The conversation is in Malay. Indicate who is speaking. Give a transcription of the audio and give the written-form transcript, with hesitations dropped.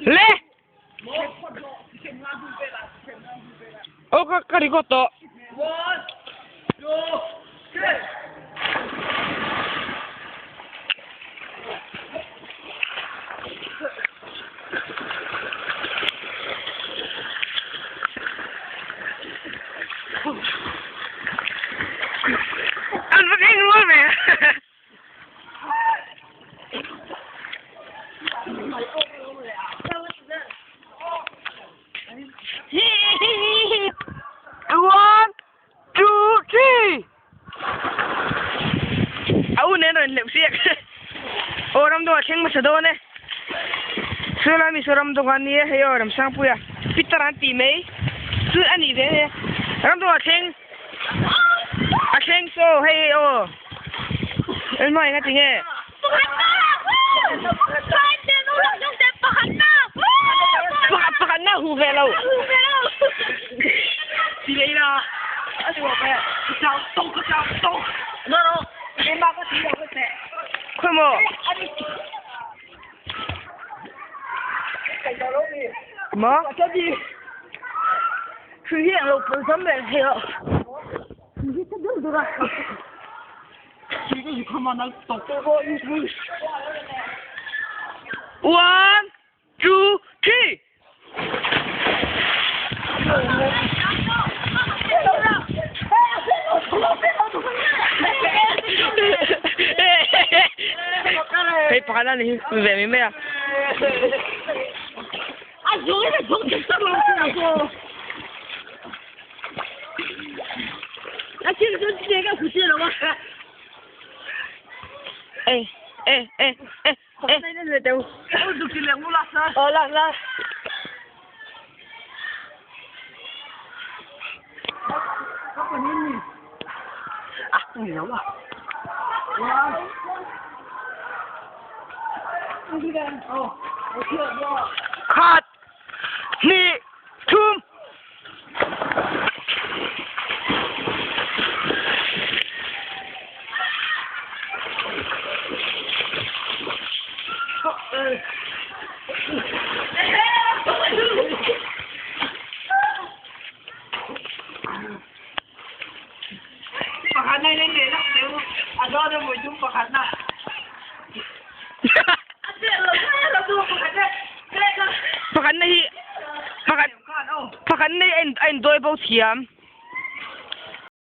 Speaker 1: Le! O ka karigoto.
Speaker 2: 1, 2, 3.
Speaker 1: Ang fucking warm eh. One, two, three. Aku ni nak lep siak. Orang tu asyik masa doa ni. Selama seram tu kan ni hey orang sang puya. Pitaran timai. Tu ani deh. Orang tu asyik so hey oh. Elma ingat tinggal. Pakan na huvelo. Sila ina. Aduh apa? Kacau. No. Memang aku tidak bisa. Kamu. Mà? Jadi. Sudah lo bersama heo. Ini sedang durah. Ini kamu nak toko ini. 1, 2, 3. Hey, pakanan ni, bebe me ya. Ayo, ini jom kita langsung aku. Asyik tu dia kucing lah. Eh. Ini dia tu. Oh, tu kira mula sah. Oh, lah. Apa ni? Ah, ni apa? Wah. Ini kan. Oh, okey. Cut. Ni, tum. Pakanay ni lah, dia ada mau jumpa pakanay. Pakanay en doi bau tiam.